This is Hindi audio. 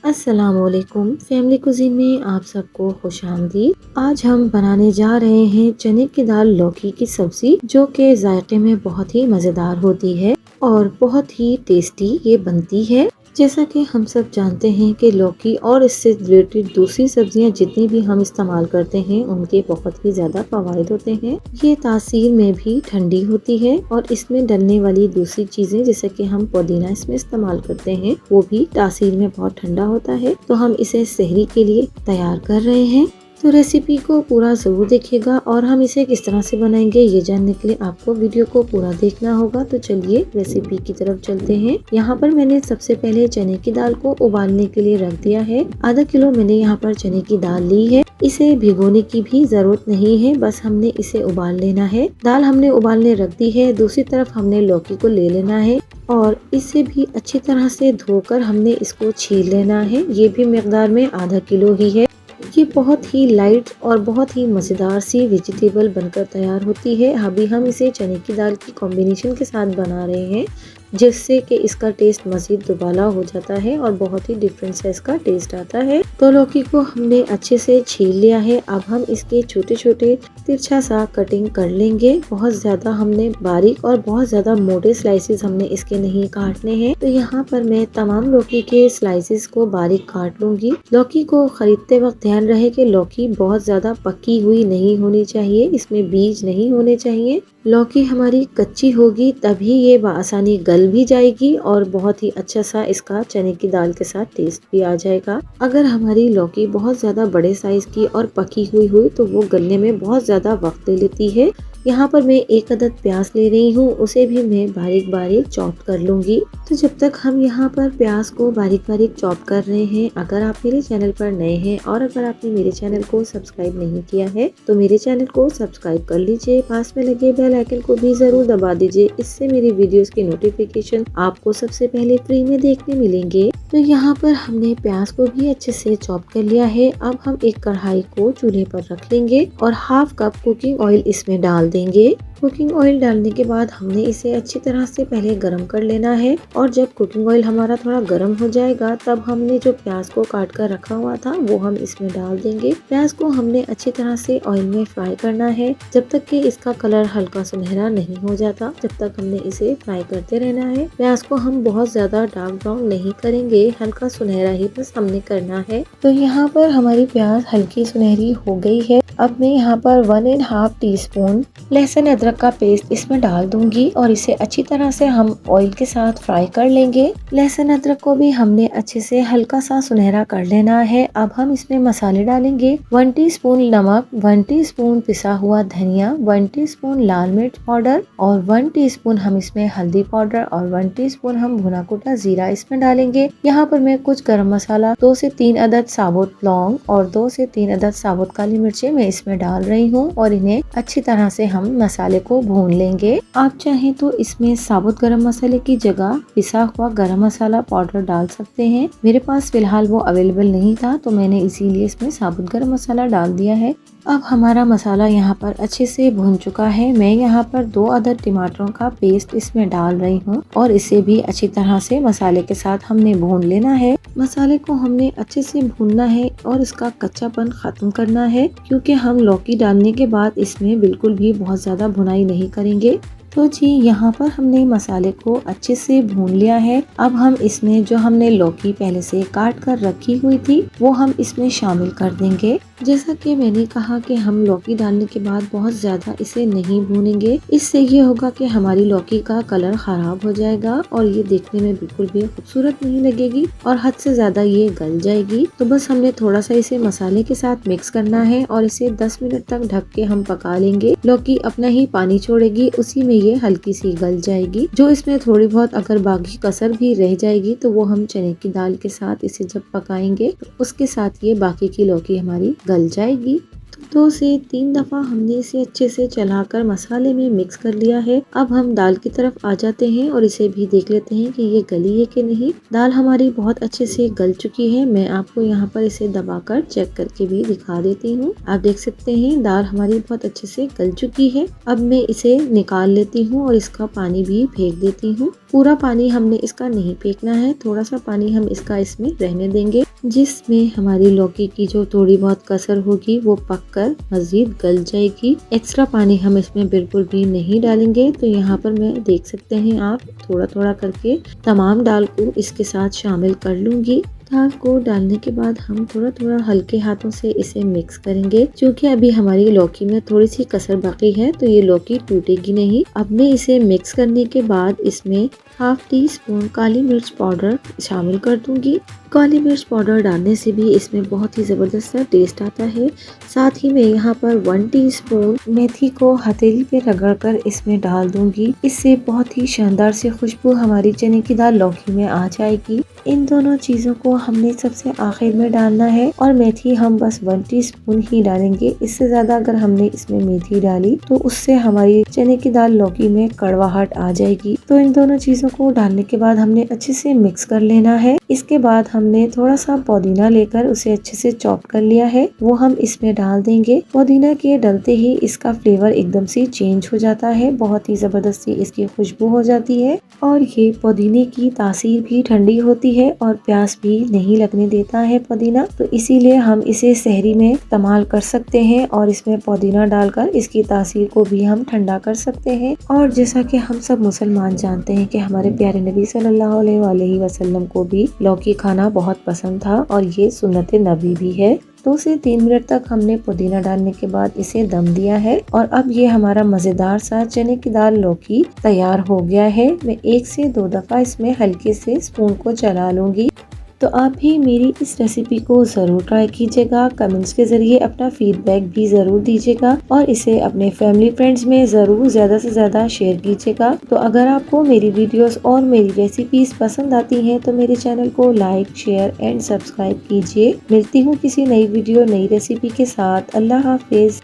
अस्सलामुअलैकुम। फैमिली कुजीन में आप सबको खुशामदीद। आज हम बनाने जा रहे हैं चने की दाल लौकी की सब्जी, जो कि जायके में बहुत ही मज़ेदार होती है और बहुत ही टेस्टी ये बनती है। जैसा कि हम सब जानते हैं कि लौकी और इससे रिलेटेड दूसरी सब्जियां जितनी भी हम इस्तेमाल करते हैं उनके बहुत ही ज़्यादा फ़वाइद होते हैं। ये तासीर में भी ठंडी होती है और इसमें डलने वाली दूसरी चीज़ें जैसे कि हम पुदीना इसमें इस्तेमाल करते हैं वो भी तासीर में बहुत ठंडा होता है। तो हम इसे सहरी के लिए तैयार कर रहे हैं। तो रेसिपी को पूरा ज़रूर देखिएगा और हम इसे किस तरह से बनाएंगे ये जानने के लिए आपको वीडियो को पूरा देखना होगा। तो चलिए रेसिपी की तरफ चलते हैं। यहाँ पर मैंने सबसे पहले चने की दाल को उबालने के लिए रख दिया है। आधा किलो मैंने यहाँ पर चने की दाल ली है। इसे भिगोने की भी जरूरत नहीं है, बस हमने इसे उबाल लेना है। दाल हमने उबालने रख दी है। दूसरी तरफ हमने लौकी को ले लेना है और इसे भी अच्छी तरह से धोकर हमने इसको छील लेना है। ये भी मिकदार में आधा किलो ही है। ये बहुत ही लाइट और बहुत ही मज़ेदार सी वेजिटेबल बनकर तैयार होती है। अभी हम इसे चने की दाल की कॉम्बिनेशन के साथ बना रहे हैं, जिससे कि इसका टेस्ट मज़ीद दुबाला हो जाता है और बहुत ही डिफरेंट सा इसका टेस्ट आता है। तो लौकी को हमने अच्छे से छील लिया है। अब हम इसके छोटे छोटे तिरछा सा कटिंग कर लेंगे। बहुत ज़्यादा हमने बारीक और बहुत ज़्यादा मोटे स्लाइसेस हमने इसके नहीं काटने हैं। तो यहाँ पर मैं तमाम लौकी के स्लाइसेस को बारीक काट लूंगी। लौकी को खरीदते वक्त ध्यान रहे कि लौकी बहुत ज़्यादा पकी हुई नहीं होनी चाहिए, इसमें बीज नहीं होने चाहिए। लौकी हमारी कच्ची होगी तभी ये बआसानी गल भी जाएगी और बहुत ही अच्छा सा इसका चने की दाल के साथ टेस्ट भी आ जाएगा। अगर हमारी लौकी बहुत ज़्यादा बड़े साइज की और पकी हुई तो वो गलने में बहुत ज़्यादा वक्त ले लेती है। यहाँ पर मैं एक अदद प्याज ले रही हूँ, उसे भी मैं बारीक बारीक चॉप कर लूंगी। तो जब तक हम यहाँ पर प्याज को बारीक बारीक चॉप कर रहे हैं, अगर आप मेरे चैनल पर नए हैं और अगर आपने मेरे चैनल को सब्सक्राइब नहीं किया है तो मेरे चैनल को सब्सक्राइब कर लीजिए। पास में लगे बेल आइकन को भी जरूर दबा दीजिए, इससे मेरी वीडियोस की नोटिफिकेशन आपको सबसे पहले फ्री में देखने मिलेंगे। तो यहाँ पर हमने प्याज को भी अच्छे से चॉप कर लिया है। अब हम एक कढ़ाई को चूल्हे पर रख लेंगे और हाफ कप कुकिंग ऑयल इसमें डाल देंगे। कुकिंग ऑयल डालने के बाद हमने इसे अच्छी तरह से पहले गरम कर लेना है और जब कुकिंग ऑयल हमारा थोड़ा गरम हो जाएगा तब हमने जो प्याज को काट कर रखा हुआ था वो हम इसमें डाल देंगे। प्याज को हमने अच्छी तरह से ऑयल में फ्राई करना है जब तक कि इसका कलर हल्का सुनहरा नहीं हो जाता, जब तक हमने इसे फ्राई करते रहना है। प्याज को हम बहुत ज्यादा डार्क ब्राउन नहीं करेंगे, हल्का सुनहरा ही बस हमने करना है। तो यहाँ पर हमारी प्याज हल्की सुनहरी हो गई है। अब मैं यहाँ पर 1.5 टीस्पून लहसुन अदरक का पेस्ट इसमें डाल दूंगी और इसे अच्छी तरह से हम ऑयल के साथ फ्राई कर लेंगे। लहसुन अदरक को भी हमने अच्छे से हल्का सा सुनहरा कर लेना है। अब हम इसमें मसाले डालेंगे। 1 टीस्पून नमक, 1 टीस्पून पिसा हुआ धनिया, 1 टीस्पून लाल मिर्च पाउडर और 1 टीस्पून हम इसमें हल्दी पाउडर और 1 टीस्पून हम भुना कुटा जीरा इसमें डालेंगे। यहाँ पर मैं कुछ गरम मसाला, 2 से 3 अदद साबुत लौंग और 2 से 3 अदद साबुत काली मिर्चें मैं इसमें डाल रही हूँ और इन्हें अच्छी तरह से हम मसाले को भून लेंगे। आप चाहें तो इसमें साबुत गरम मसाले की जगह पिसा हुआ गरम मसाला पाउडर डाल सकते हैं। मेरे पास फिलहाल वो अवेलेबल नहीं था तो मैंने इसीलिए इसमें साबुत गरम मसाला डाल दिया है। अब हमारा मसाला यहाँ पर अच्छे से भून चुका है। मैं यहाँ पर 2 अदद टमाटरों का पेस्ट इसमें डाल रही हूँ और इसे भी अच्छी तरह से मसाले के साथ हमने भून लेना है। मसाले को हमने अच्छे से भूनना है और इसका कच्चापन खत्म करना है, क्योंकि हम लौकी डालने के बाद इसमें बिल्कुल भी बहुत ज्यादा भुनाई नहीं करेंगे। तो जी यहाँ पर हमने मसाले को अच्छे से भून लिया है। अब हम इसमें जो हमने लौकी पहले से काट कर रखी हुई थी वो हम इसमें शामिल कर देंगे। जैसा कि मैंने कहा कि हम लौकी डालने के बाद बहुत ज्यादा इसे नहीं भूनेंगे, इससे ये होगा कि हमारी लौकी का कलर खराब हो जाएगा और ये देखने में बिल्कुल भी खूबसूरत नहीं लगेगी और हद से ज्यादा ये गल जाएगी। तो बस हमने थोड़ा सा इसे मसाले के साथ मिक्स करना है और इसे 10 मिनट तक ढक के हम पका लेंगे। लौकी अपना ही पानी छोड़ेगी, उसी में ये हल्की सी गल जाएगी। जो इसमें थोड़ी बहुत अगर बाकी कसर भी रह जाएगी तो वो हम चने की दाल के साथ इसे जब पकाएंगे तो उसके साथ ये बाकी की लौकी हमारी गल जाएगी। 2 से 3 दफा हमने इसे अच्छे से चलाकर मसाले में मिक्स कर लिया है। अब हम दाल की तरफ आ जाते हैं और इसे भी देख लेते हैं कि ये गली है कि नहीं। दाल हमारी बहुत अच्छे से गल चुकी है। मैं आपको यहाँ पर इसे दबाकर चेक करके भी दिखा देती हूँ। आप देख सकते हैं दाल हमारी बहुत अच्छे से गल चुकी है। अब मैं इसे निकाल लेती हूँ और इसका पानी भी फेंक देती हूँ। पूरा पानी हमने इसका नहीं फेंकना है, थोड़ा सा पानी हम इसका इसमें रहने देंगे। जिसमें हमारी लौकी की जो थोड़ी बहुत कसर होगी वो पककर मज़ीद गल जाएगी। एक्स्ट्रा पानी हम इसमें बिल्कुल भी नहीं डालेंगे। तो यहाँ पर मैं देख सकते हैं आप थोड़ा थोड़ा करके तमाम दाल को इसके साथ शामिल कर लूँगी। दाल को डालने के बाद हम थोड़ा थोड़ा हल्के हाथों से इसे मिक्स करेंगे, क्योंकि अभी हमारी लौकी में थोड़ी सी कसर बाकी है तो ये लौकी टूटेगी नहीं। अब मैं इसे मिक्स करने के बाद इसमें हाफ टी स्पून काली मिर्च पाउडर शामिल कर दूंगी। काली मिर्च पाउडर डालने से भी इसमें बहुत ही ज़बरदस्त सा टेस्ट आता है। साथ ही मैं यहाँ पर 1 टीस्पून मेथी को हथेली पे रगड़कर इसमें डाल दूंगी। इससे बहुत ही शानदार से खुशबू हमारी चने की दाल लौकी में आ जाएगी। इन दोनों चीज़ों को हमने सबसे आखिर में डालना है और मेथी हम बस 1 टीस्पून ही डालेंगे। इससे ज़्यादा अगर हमने इसमें मेथी डाली तो उससे हमारी चने की दाल लौकी में कड़वाहट आ जाएगी। तो इन दोनों चीज़ों को डालने के बाद हमने अच्छे से मिक्स कर लेना है। इसके बाद हमने थोड़ा सा पुदीना लेकर उसे अच्छे से चॉप कर लिया है, वो हम इसमें डाल देंगे। पुदीना के डलते ही इसका फ्लेवर एकदम से चेंज हो जाता है, बहुत ही जबरदस्त सी इसकी खुशबू हो जाती है और ये पुदीने की तासीर भी ठंडी होती है और प्यास भी नहीं लगने देता है पुदीना। तो इसीलिए हम इसे सहरी में इस्तेमाल कर सकते हैं और इसमें पुदीना डालकर इसकी तासीर को भी हम ठंडा कर सकते हैं। और जैसा कि हम सब मुसलमान जानते हैं कि हमारे प्यारे नबी सल्लल्लाहु अलैहि वसल्लम को भी लौकी खाना बहुत पसंद था और ये सुन्नत नबी भी है। 2 से 3 मिनट तक हमने पुदीना डालने के बाद इसे दम दिया है और अब ये हमारा मज़ेदार सा चने की दाल लौकी तैयार हो गया है। मैं 1 से 2 दफ़ा इसमें हल्के से स्पून को चला लूँगी। तो आप भी मेरी इस रेसिपी को ज़रूर ट्राई कीजिएगा। कमेंट्स के ज़रिए अपना फीडबैक भी ज़रूर दीजिएगा और इसे अपने फैमिली फ्रेंड्स में ज़रूर ज़्यादा से ज़्यादा शेयर कीजिएगा। तो अगर आपको मेरी वीडियोस और मेरी रेसिपीज़ पसंद आती हैं तो मेरे चैनल को लाइक, शेयर एंड सब्सक्राइब कीजिए। मिलती हूँ किसी नई वीडियो नई रेसिपी के साथ। अल्लाह हाफिज़।